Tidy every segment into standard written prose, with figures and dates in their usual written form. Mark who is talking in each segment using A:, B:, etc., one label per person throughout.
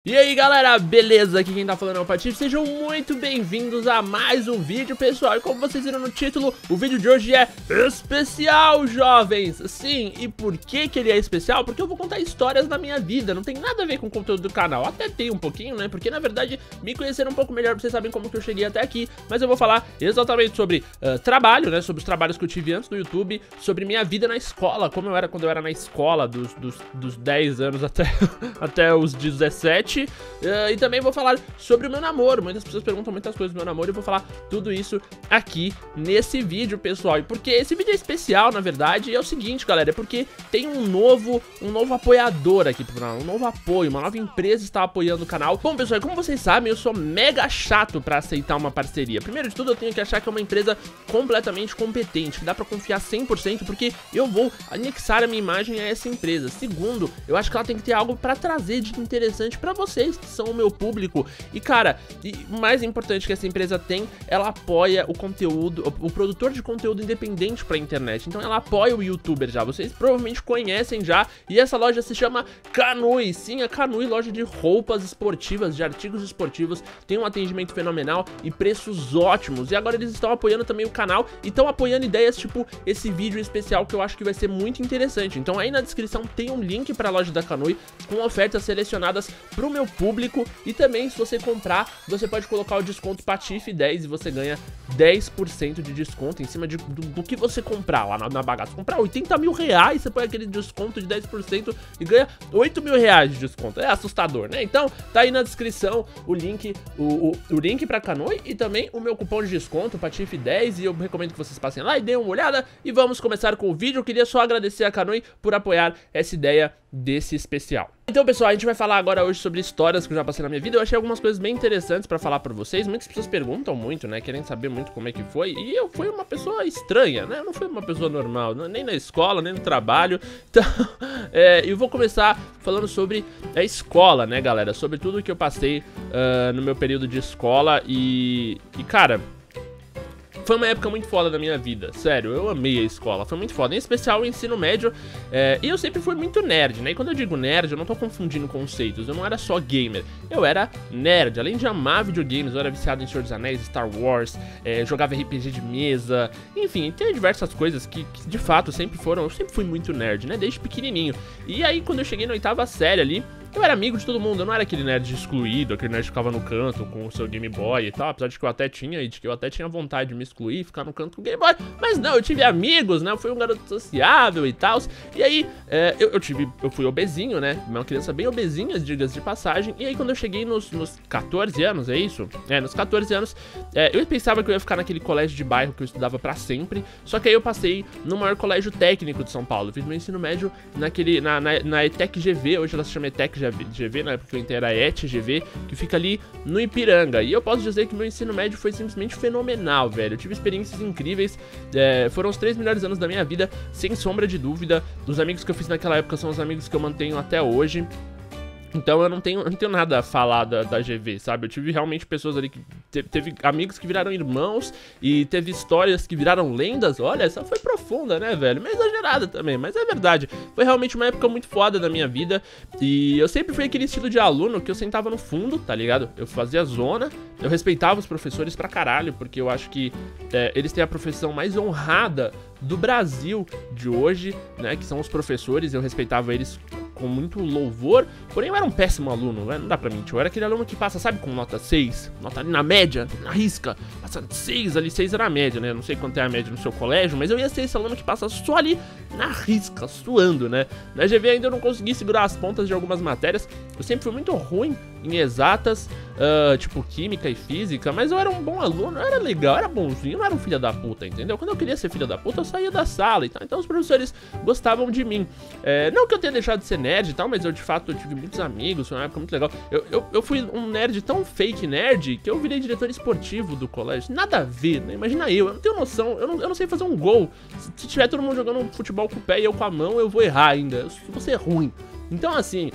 A: E aí galera, beleza? Aqui quem tá falando é o Patife. Sejam muito bem-vindos a mais um vídeo, pessoal. E como vocês viram no título, o vídeo de hoje é especial, jovens. Sim, e por que ele é especial? Porque eu vou contar histórias da minha vida. Não tem nada a ver com o conteúdo do canal. Até tem um pouquinho, né? Porque na verdade me conheceram um pouco melhor pra vocês saberem como que eu cheguei até aqui. Mas eu vou falar exatamente sobre trabalho, né? Sobre os trabalhos que eu tive antes no YouTube, sobre minha vida na escola, como eu era quando eu era na escola, dos 10 anos até os 17. E também vou falar sobre o meu namoro. Muitas pessoas perguntam muitas coisas do meu namoro e eu vou falar tudo isso aqui nesse vídeo, pessoal. E porque esse vídeo é especial, na verdade, é o seguinte, galera, é porque tem um novo apoiador aqui pro canal, um novo apoio, uma nova empresa está apoiando o canal. Bom, pessoal, como vocês sabem, eu sou mega chato pra aceitar uma parceria. Primeiro de tudo, eu tenho que achar que é uma empresa completamente competente, que dá pra confiar 100%, porque eu vou anexar a minha imagem a essa empresa. Segundo, eu acho que ela tem que ter algo pra trazer de interessante pra vocês, que são o meu público. E cara, o mais importante que essa empresa tem, ela apoia o conteúdo, o produtor de conteúdo independente pra internet. Então ela apoia o youtuber já, vocês provavelmente conhecem já. E essa loja se chama Kanui. Sim, a Kanui, loja de roupas esportivas, de artigos esportivos. Tem um atendimento fenomenal e preços ótimos. E agora eles estão apoiando também o canal e estão apoiando ideias tipo esse vídeo especial, que eu acho que vai ser muito interessante. Então aí na descrição tem um link pra loja da Kanui com ofertas selecionadas pro meu público. E também, se você comprar, você pode colocar o desconto Patife10 e você ganha 10% de desconto em cima do que você comprar lá na bagaça. Comprar 80 mil reais, você põe aquele desconto de 10% e ganha 8 mil reais de desconto. É assustador, né? Então tá aí na descrição o link, o link pra Kanui e também o meu cupom de desconto Patife10, e eu recomendo que vocês passem lá e deem uma olhada. E vamos começar com o vídeo. Eu queria só agradecer a Kanui por apoiar essa ideia desse especial. Então, pessoal, a gente vai falar agora hoje sobre histórias que eu já passei na minha vida. Eu achei algumas coisas bem interessantes pra falar pra vocês. Muitas pessoas perguntam muito, né, querem saber muito como é que foi. E eu fui uma pessoa estranha, né, eu não fui uma pessoa normal, nem na escola, nem no trabalho. Então, eu vou começar falando sobre a escola, né, galera, sobre tudo que eu passei no meu período de escola. E cara, foi uma época muito foda da minha vida, sério, eu amei a escola, foi muito foda, em especial o ensino médio. E eu sempre fui muito nerd, né, e quando eu digo nerd, eu não tô confundindo conceitos, eu não era só gamer, eu era nerd. Além de amar videogames, eu era viciado em Senhor dos Anéis, Star Wars, jogava RPG de mesa, enfim, tem diversas coisas que de fato eu sempre fui muito nerd, né, desde pequenininho. E aí quando eu cheguei na 8ª série ali, eu era amigo de todo mundo, eu não era aquele nerd excluído, aquele nerd que ficava no canto com o seu Game Boy e tal, apesar de que eu até tinha, e de que eu até tinha vontade de me excluir, ficar no canto com o Game Boy, mas não, eu tive amigos, né, eu fui um garoto sociável e tal. E aí, eu fui obesinho, né, uma criança bem obesinha, diga-se de passagem. E aí quando eu cheguei nos 14 anos, é isso? Nos 14 anos, eu pensava que eu ia ficar naquele colégio de bairro que eu estudava pra sempre, só que aí eu passei no maior colégio técnico de São Paulo, fiz meu ensino médio na ETEC GV, hoje ela se chama ETEC GV, na época que eu entrei era ET GV, que fica ali no Ipiranga. E eu posso dizer que meu ensino médio foi simplesmente fenomenal, velho. Eu tive experiências incríveis, foram os 3 melhores anos da minha vida, sem sombra de dúvida. Os amigos que eu fiz naquela época são os amigos que eu mantenho até hoje. Então eu não tenho nada a falar da GV, sabe? Eu tive realmente pessoas ali que teve amigos que viraram irmãos e teve histórias que viraram lendas. Olha, essa foi profunda, né, velho? Meio exagerada também, mas é verdade. Foi realmente uma época muito foda da minha vida. E eu sempre fui aquele estilo de aluno que eu sentava no fundo, tá ligado? Eu fazia zona, eu respeitava os professores pra caralho, porque eu acho que eles têm a profissão mais honrada do Brasil de hoje, né? Que são os professores. Eu respeitava eles com muito louvor, porém eu era um péssimo aluno, né? Não dá pra mentir, eu era aquele aluno que passa, sabe, com nota 6, nota ali na média, na risca, passa 6 ali, 6 era a média, né, não sei quanto é a média no seu colégio, mas eu ia ser esse aluno que passa só ali na risca, suando, né. Na GV ainda eu não consegui segurar as pontas de algumas matérias, eu sempre fui muito ruim em exatas, tipo química e física, mas eu era um bom aluno, eu era legal, eu era bonzinho, eu não era um filho da puta, entendeu? Quando eu queria ser filho da puta, eu saía da sala e tal, então os professores gostavam de mim. Não que eu tenha deixado de ser nerd e tal, mas eu de fato tive muitos amigos, foi uma época muito legal. Eu fui um nerd tão fake nerd que eu virei diretor esportivo do colégio, nada a ver, né? Imagina eu não tenho noção, eu não sei fazer um gol. Se tiver todo mundo jogando futebol com o pé e eu com a mão, eu vou errar ainda, eu vou ser ruim. Então assim,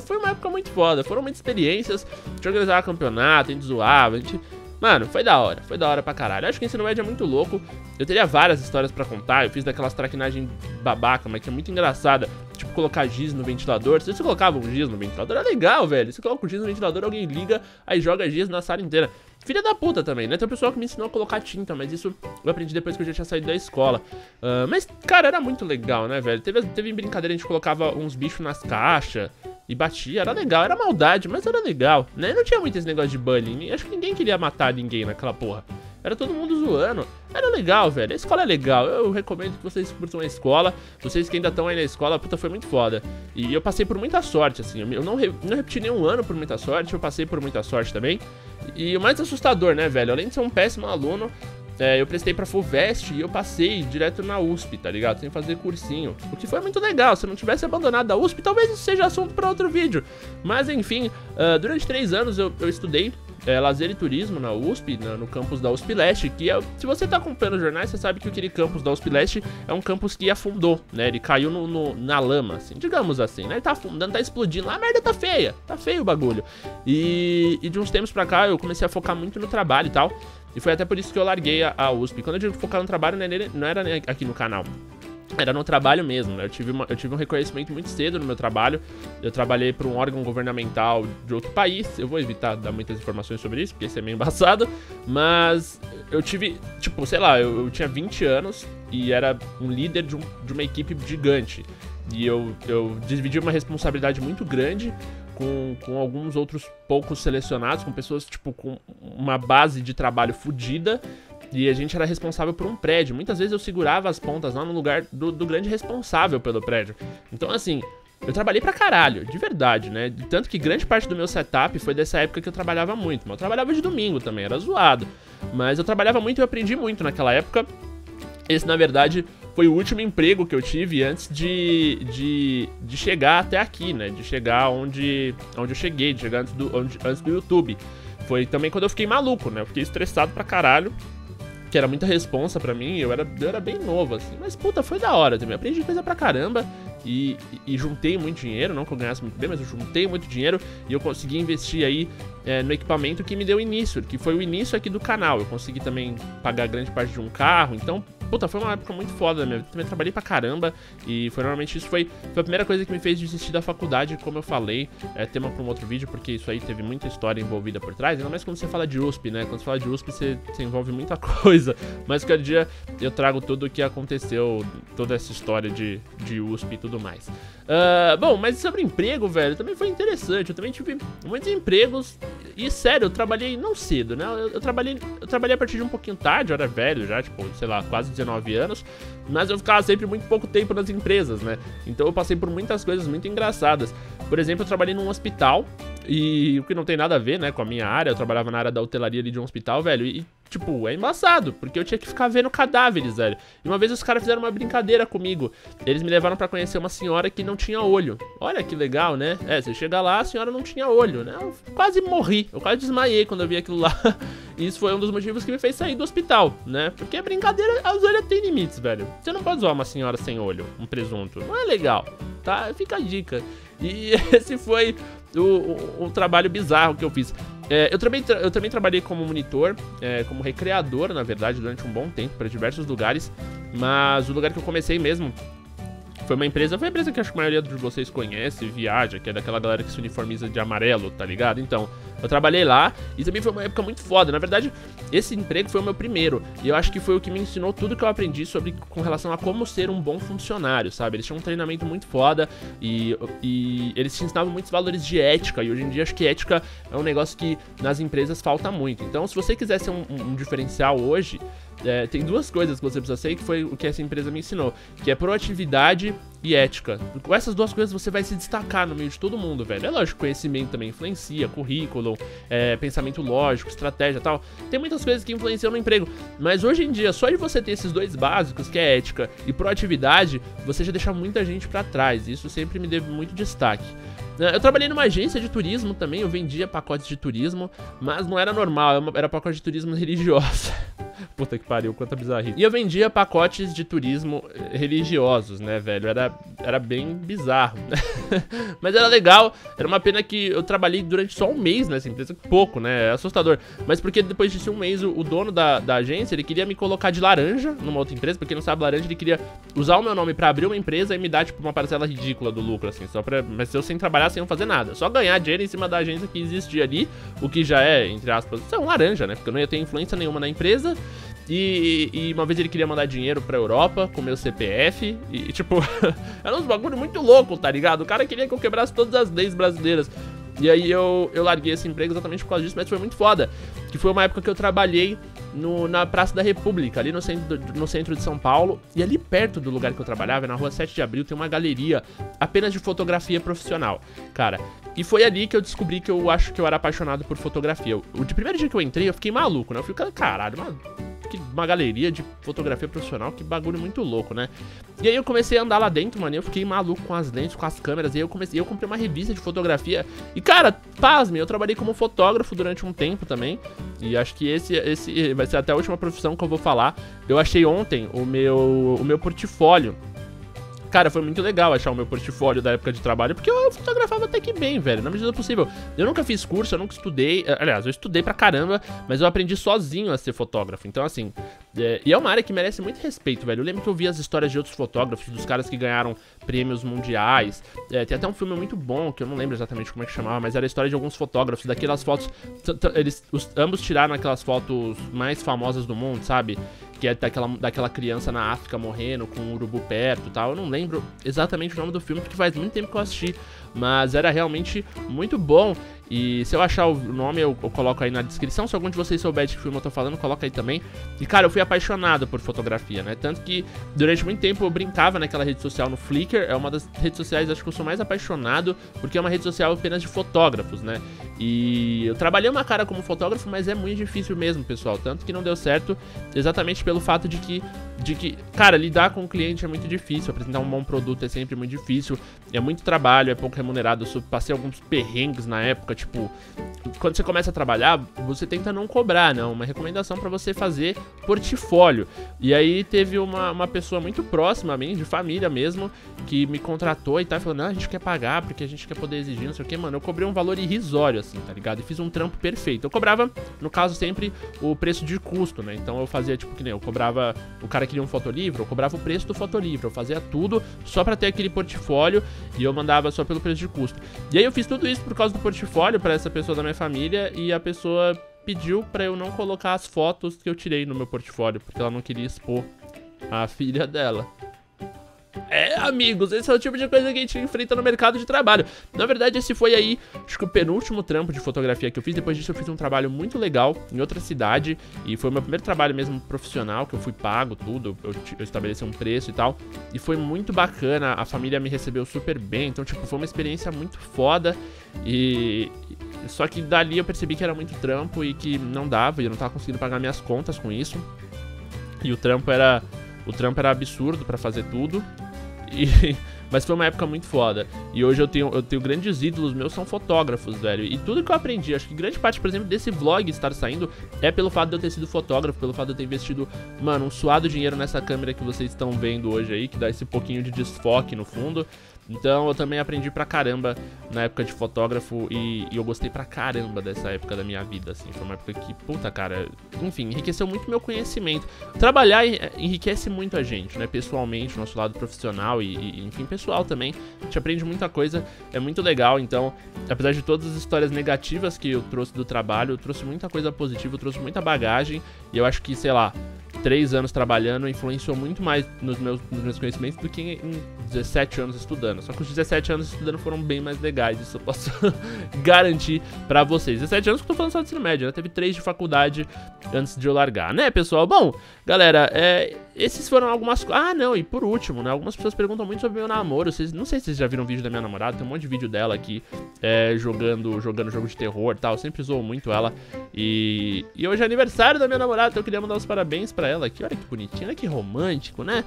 A: foi uma época muito foda, foram muitas experiências, a gente organizava campeonato, a gente zoava, a gente Mano, foi da hora pra caralho. Acho que o ensino médio é muito louco. Eu teria várias histórias pra contar. Eu fiz daquelas traquinagens babaca, mas que é muito engraçada. tipo, colocar giz no ventilador. Se você colocava um giz no ventilador, é legal, velho. Você coloca o giz no ventilador, alguém liga, aí joga giz na sala inteira. Filha da puta também, né? Tem um pessoal que me ensinou a colocar tinta, mas isso eu aprendi depois que eu já tinha saído da escola. Mas, cara, era muito legal, né, velho? Teve brincadeira, a gente colocava uns bichos nas caixas e batia, era legal, era maldade, mas era legal, né? Não tinha muito esse negócio de bullying, acho que ninguém queria matar ninguém naquela porra. Era todo mundo zoando. Era legal, velho. A escola é legal. Eu recomendo que vocês curtam a escola. Vocês que ainda estão aí na escola, puta, foi muito foda. E eu passei por muita sorte, assim. Eu não repeti nenhum ano por muita sorte. Eu passei por muita sorte também. E o mais assustador, né, velho? Além de ser um péssimo aluno, eu prestei pra FUVEST e eu passei direto na USP, tá ligado? Sem fazer cursinho. O que foi muito legal. Se eu não tivesse abandonado a USP, talvez isso seja assunto pra outro vídeo. Mas, enfim, durante 3 anos eu estudei lazer e turismo na USP, no campus da USP Leste, que se você tá acompanhando os jornais, você sabe que aquele campus da USP Leste é um campus que afundou, né? Ele caiu na lama, assim, digamos assim, né? Ele tá afundando, tá explodindo, a merda tá feia, tá feio o bagulho. E de uns tempos pra cá eu comecei a focar muito no trabalho e tal, e foi até por isso que eu larguei a USP. Quando eu digo focar no trabalho, não era aqui no canal. Era no trabalho mesmo, né? Eu tive um reconhecimento muito cedo no meu trabalho. Eu trabalhei para um órgão governamental de outro país. Eu vou evitar dar muitas informações sobre isso, porque isso é meio embaçado. Mas eu tive, tipo, sei lá, eu tinha 20 anos e era um líder de uma equipe gigante. E eu dividi uma responsabilidade muito grande com alguns outros poucos selecionados, com pessoas, tipo, com uma base de trabalho fodida. E a gente era responsável por um prédio. Muitas vezes eu segurava as pontas lá no lugar do grande responsável pelo prédio. Então, assim, eu trabalhei pra caralho, de verdade, né? Tanto que grande parte do meu setup foi dessa época que eu trabalhava muito. Mas eu trabalhava de domingo também, era zoado. Mas eu trabalhava muito e eu aprendi muito naquela época. Esse, na verdade, foi o último emprego que eu tive antes de chegar até aqui, né? De chegar onde eu cheguei, de chegar antes do YouTube. Foi também quando eu fiquei maluco, né? Eu fiquei estressado pra caralho, que era muita responsa pra mim, eu era bem novo, assim. Mas, puta, foi da hora também. Aprendi coisa pra caramba e juntei muito dinheiro, não que eu ganhasse muito bem, mas eu juntei muito dinheiro e eu consegui investir aí no equipamento que me deu início, que foi o início aqui do canal. Eu consegui também pagar grande parte de um carro, então, puta, foi uma época muito foda da minha vida. Também trabalhei pra caramba e normalmente isso foi a primeira coisa que me fez desistir da faculdade, como eu falei. Tema pra um outro vídeo, porque isso aí teve muita história envolvida por trás, ainda mais quando você fala de USP, né? Quando você fala de USP, você envolve muita coisa. Mas cada dia eu trago tudo o que aconteceu, toda essa história de USP e tudo mais. Bom, mas sobre emprego, velho, também foi interessante. Eu também tive muitos empregos. E sério, eu trabalhei não cedo, né? Eu trabalhei a partir de um pouquinho tarde, eu era velho já, tipo, sei lá, quase 19 anos. Mas eu ficava sempre muito pouco tempo nas empresas, né? Então eu passei por muitas coisas muito engraçadas. Por exemplo, eu trabalhei num hospital, e o que não tem nada a ver, né, com a minha área. Eu trabalhava na área da hotelaria ali de um hospital, velho, e tipo, é embaçado, porque eu tinha que ficar vendo cadáveres, velho. E uma vez os caras fizeram uma brincadeira comigo. Eles me levaram pra conhecer uma senhora que não tinha olho. Olha que legal, né? Você chega lá, a senhora não tinha olho, né? Eu quase morri, eu quase desmaiei quando eu vi aquilo lá. E isso foi um dos motivos que me fez sair do hospital, né? Porque a brincadeira, a zoeira tem limites, velho. Você não pode zoar uma senhora sem olho, um presunto. Não é legal, tá? Fica a dica. E esse foi o trabalho bizarro que eu fiz. Eu também trabalhei como monitor, como recreador, na verdade, durante um bom tempo, para diversos lugares. Mas o lugar que eu comecei mesmo foi uma empresa que acho que a maioria de vocês conhece, Viaja, que é daquela galera que se uniformiza de amarelo, tá ligado? Então, eu trabalhei lá e também foi uma época muito foda. Na verdade, esse emprego foi o meu primeiro e eu acho que foi o que me ensinou tudo que eu aprendi com relação a como ser um bom funcionário, sabe? Eles tinham um treinamento muito foda e eles te ensinavam muitos valores de ética, e hoje em dia acho que ética é um negócio que nas empresas falta muito. Então, se você quiser ser um diferencial hoje, tem duas coisas que você precisa ser, que foi o que essa empresa me ensinou, que é proatividade e ética. Com essas duas coisas você vai se destacar no meio de todo mundo, velho. É lógico, conhecimento também influencia, currículo, pensamento lógico, estratégia e tal. Tem muitas coisas que influenciam no emprego, mas hoje em dia, só de você ter esses dois básicos, que é ética e proatividade, você já deixa muita gente pra trás. Isso sempre me deu muito destaque. Eu trabalhei numa agência de turismo também, eu vendia pacotes de turismo, mas não era normal, era pacote de turismo religiosa. Puta que pariu, quanta bizarrice. E eu vendia pacotes de turismo religiosos, né, velho? Era bem bizarro. Mas era legal, era uma pena que eu trabalhei durante só um mês nessa empresa, pouco, né? É assustador. Mas porque depois de um mês, o dono da agência, ele queria me colocar de laranja numa outra empresa. Pra quem não sabe, laranja, ele queria usar o meu nome pra abrir uma empresa e me dar, tipo, uma parcela ridícula do lucro, assim, só pra... Mas eu sem trabalhar, sem não fazer nada. Só ganhar dinheiro em cima da agência que existia ali, o que já é, entre aspas, é um laranja, né? Porque eu não ia ter influência nenhuma na empresa. E uma vez ele queria mandar dinheiro pra Europa com meu CPF. E tipo, era uns bagulho muito louco, tá ligado? O cara queria que eu quebrasse todas as leis brasileiras. E aí eu larguei esse emprego exatamente por causa disso, mas foi muito foda. Que foi uma época que eu trabalhei na Praça da República, ali no centro de São Paulo. E ali perto do lugar que eu trabalhava, na rua 7 de Abril, tem uma galeria apenas de fotografia profissional. Cara, e foi ali que eu descobri que eu acho que eu era apaixonado por fotografia. O primeiro dia que eu entrei, eu fiquei maluco, né? Eu fiquei, caralho, uma galeria de fotografia profissional, que bagulho muito louco, né? E aí eu comecei a andar lá dentro, mano, e eu fiquei maluco com as lentes, com as câmeras, e aí eu comprei uma revista de fotografia, e cara, pasme, eu trabalhei como fotógrafo durante um tempo também, e acho que esse vai ser até a última profissão que eu vou falar. Eu achei ontem o meu portfólio. Cara, foi muito legal achar o meu portfólio da época de trabalho, porque eu fotografava até que bem, velho, na medida do possível. Eu nunca fiz curso, eu nunca estudei, aliás, eu estudei pra caramba, mas eu aprendi sozinho a ser fotógrafo. Então, assim, e é uma área que merece muito respeito, velho. Eu lembro que eu vi as histórias de outros fotógrafos, dos caras que ganharam prêmios mundiais. Tem até um filme muito bom, que eu não lembro exatamente como é que chamava, mas era a história de alguns fotógrafos, daquelas fotos, ambos tiraram aquelas fotos mais famosas do mundo, sabe? Que é daquela criança na África morrendo com um urubu perto e tal. Eu não lembro exatamente o nome do filme, porque faz muito tempo que eu assisti, mas era realmente muito bom. E se eu achar o nome, eu coloco aí na descrição. Se algum de vocês souber de que filme eu tô falando, coloca aí também. E, cara, eu fui apaixonado por fotografia, né? Tanto que, durante muito tempo, eu brincava naquela rede social no Flickr. É uma das redes sociais, acho que eu sou mais apaixonado, porque é uma rede social apenas de fotógrafos, né? E eu trabalhei uma cara como fotógrafo, mas é muito difícil mesmo, pessoal. Tanto que não deu certo, exatamente pelo fato de que, cara, lidar com o cliente é muito difícil. Apresentar um bom produto é sempre muito difícil. É muito trabalho, é pouco remunerado. Eu passei alguns perrengues na época, tipo, quando você começa a trabalhar, você tenta não cobrar, não. Uma recomendação pra você fazer portfólio. E aí teve uma pessoa muito próxima a mim, de família mesmo, que me contratou e tá falando, não, a gente quer pagar porque a gente quer poder exigir, não sei o que, mano. Eu cobrei um valor irrisório, assim, tá ligado? E fiz um trampo perfeito. Eu cobrava, no caso, sempre o preço de custo, né? Então eu fazia, tipo, que nem eu cobrava, o cara queria um fotolivro, eu cobrava o preço do fotolivro. Eu fazia tudo só pra ter aquele portfólio e eu mandava só pelo preço de custo. E aí eu fiz tudo isso por causa do portfólio pra essa pessoa da minha família, e a pessoa pediu pra eu não colocar as fotos que eu tirei no meu portfólio, porque ela não queria expor a filha dela. Amigos, esse é o tipo de coisa que a gente enfrenta no mercado de trabalho. Na verdade, esse foi aí, acho que o penúltimo trampo de fotografia que eu fiz. Depois disso eu fiz um trabalho muito legal em outra cidade, e foi o meu primeiro trabalho mesmo profissional, que eu fui pago tudo, eu estabeleci um preço e tal, e foi muito bacana. A família me recebeu super bem, então tipo, foi uma experiência muito foda. Só que dali eu percebi que era muito trampo e que não dava, e eu não tava conseguindo pagar minhas contas com isso. E o trampo era absurdo pra fazer tudo. Mas foi uma época muito foda. E hoje eu tenho grandes ídolos meus, são fotógrafos, velho. E tudo que eu aprendi, acho que grande parte, por exemplo, desse vlog estar saindo é pelo fato de eu ter sido fotógrafo, pelo fato de eu ter investido, mano, um suado dinheiro nessa câmera que vocês estão vendo hoje aí, que dá esse pouquinho de desfoque no fundo. Então eu também aprendi pra caramba na época de fotógrafo, e eu gostei pra caramba dessa época da minha vida, assim. Foi uma época que, puta, cara, enfim, enriqueceu muito meu conhecimento. Trabalhar enriquece muito a gente, né, pessoalmente, nosso lado profissional e enfim, pessoal também. A gente aprende muita coisa, é muito legal. Então, apesar de todas as histórias negativas que eu trouxe do trabalho, eu trouxe muita coisa positiva, eu trouxe muita bagagem, e eu acho que, sei lá, 3 anos trabalhando influenciou muito mais nos meus conhecimentos do que em 17 anos estudando. Só que os 17 anos estudando foram bem mais legais, isso eu posso garantir pra vocês. 17 anos que eu tô falando só de ensino médio, né? Teve 3 de faculdade antes de eu largar, né, pessoal? Bom, galera, esses foram algumas... Ah, não, e por último, né? Algumas pessoas perguntam muito sobre meu namoro. Não sei se vocês já viram vídeo da minha namorada. Tem um monte de vídeo dela aqui jogando jogo de terror e tal. Eu sempre zoo muito ela. E hoje é aniversário da minha namorada, então eu queria mandar os parabéns pra ela aqui. Olha que bonitinho, olha que romântico, né?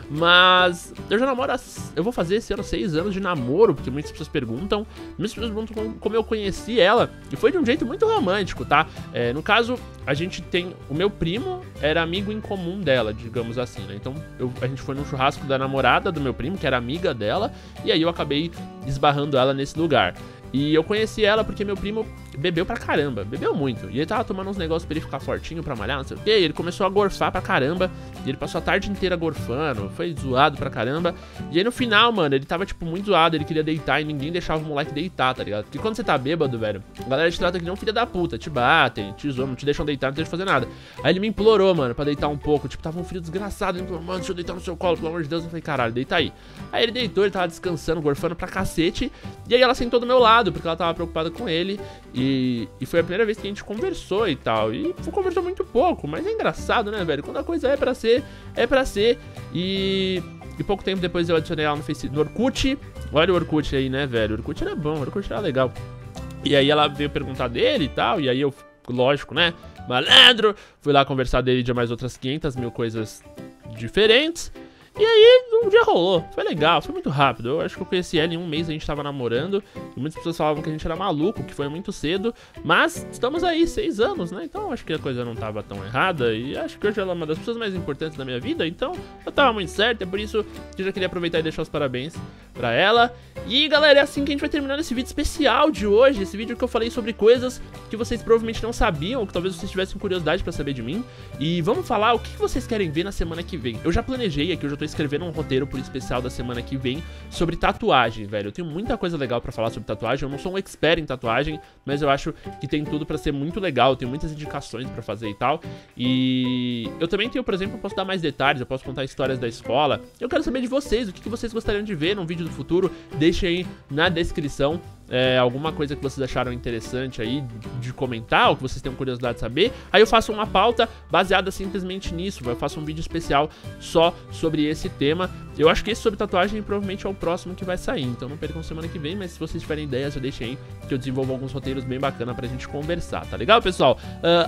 A: Mas eu já namoro... Eu vou fazer esse ano 6 anos de namoro, porque muitas pessoas perguntam. Muitas pessoas perguntam como eu conheci ela. E foi de um jeito muito romântico, tá? No caso, a gente tem... O meu primo era amigo em comum dela, digamos assim, né? Então a gente foi num churrasco da namorada do meu primo, que era amiga dela, e aí eu acabei esbarrando ela nesse lugar. E eu conheci ela porque meu primo bebeu pra caramba, bebeu muito. E ele tava tomando uns negócios pra ele ficar fortinho, pra malhar, não sei o que. E ele começou a gorfar pra caramba. E ele passou a tarde inteira gorfando, foi zoado pra caramba. E aí no final, mano, ele tava tipo muito zoado, ele queria deitar e ninguém deixava o moleque deitar, tá ligado? Porque quando você tá bêbado, velho, a galera te trata que nem um filho da puta, te batem, te zoam, não te deixam deitar, não te deixam fazer nada. Aí ele me implorou, mano, pra deitar um pouco, tipo, tava um frio desgraçado, ele me falou, mano, deixa eu deitar no seu colo, pelo amor de Deus. Eu falei, caralho, deita aí. Aí ele deitou, ele tava descansando, gorfando pra cacete. E aí ela sentou do meu lado, porque ela tava preocupada com ele. E foi a primeira vez que a gente conversou e tal. E conversou muito pouco, mas é engraçado, né, velho? Quando a coisa é pra ser, é pra ser. E pouco tempo depois eu adicionei ela no Orkut. Olha o Orkut aí, né, velho? O Orkut era bom, o Orkut era legal. E aí ela veio perguntar dele e tal. E aí eu, lógico, né, malandro, fui lá conversar dele de mais outras 500 mil coisas diferentes. E aí, um dia rolou, foi legal, foi muito rápido. Eu acho que eu conheci ela em um mês, a gente tava namorando. E muitas pessoas falavam que a gente era maluco, que foi muito cedo. Mas estamos aí, 6 anos, né? Então acho que a coisa não tava tão errada. E acho que hoje ela é uma das pessoas mais importantes da minha vida. Então eu tava muito certo, é por isso que eu já queria aproveitar e deixar os parabéns pra ela. E galera, é assim que a gente vai terminando esse vídeo especial de hoje. Esse vídeo que eu falei sobre coisas que vocês provavelmente não sabiam, ou que talvez vocês tivessem curiosidade pra saber de mim. E vamos falar o que vocês querem ver na semana que vem. Eu já planejei aqui, eu já tô escrevendo um roteiro pro especial da semana que vem sobre tatuagem, velho. Eu tenho muita coisa legal pra falar sobre tatuagem. Eu não sou um expert em tatuagem, mas eu acho que tem tudo pra ser muito legal. Eu tenho muitas indicações pra fazer e tal. E eu também tenho, por exemplo, eu posso dar mais detalhes, eu posso contar histórias da escola. Eu quero saber de vocês, o que vocês gostariam de ver num vídeo do futuro. Deixem aí na descrição alguma coisa que vocês acharam interessante aí de comentar, ou que vocês tenham curiosidade de saber. Aí eu faço uma pauta baseada simplesmente nisso. Eu faço um vídeo especial só sobre esse tema. Eu acho que esse sobre tatuagem provavelmente é o próximo que vai sair, então não percam semana que vem. Mas se vocês tiverem ideias, já deixem aí, que eu desenvolvo alguns roteiros bem bacana pra gente conversar, tá legal, pessoal?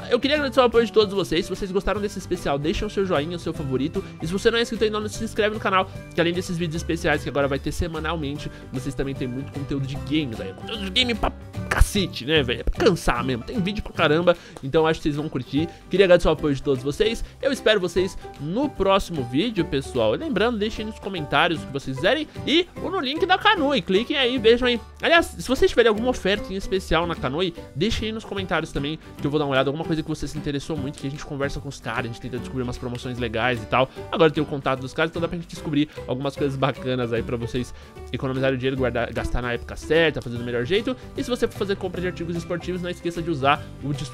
A: Eu queria agradecer o apoio de todos vocês. Se vocês gostaram desse especial, deixem o seu joinha, o seu favorito. E se você não é inscrito ainda, não se inscreve no canal, que além desses vídeos especiais que agora vai ter semanalmente, vocês também tem muito conteúdo de games aí. Conteúdo de game pra cacete, né, velho? É pra cansar mesmo. Tem vídeo pra caramba, então acho que vocês vão curtir. Queria agradecer o apoio de todos vocês. Eu espero vocês no próximo vídeo, pessoal. E lembrando, deixem nos comentários o que vocês quiserem e no link da Kanui. Cliquem aí, vejam aí. Aliás, se vocês tiverem alguma oferta em especial na Kanui, deixem aí nos comentários também, que eu vou dar uma olhada. Alguma coisa que você se interessou muito, que a gente conversa com os caras, a gente tenta descobrir umas promoções legais e tal. Agora tem o contato dos caras, então dá pra gente descobrir algumas coisas bacanas aí pra vocês economizarem o dinheiro, gastar na época certa, fazer do melhor jeito. E se você for fazer compra de artigos esportivos, não esqueça de usar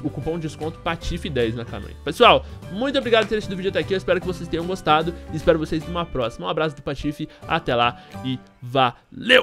A: o cupom de desconto PATIFE10 na Kanui. Pessoal, muito obrigado por ter assistido o vídeo até aqui. Eu espero que vocês tenham gostado e espero vocês numa próxima. Um abraço do Patife, até lá e valeu!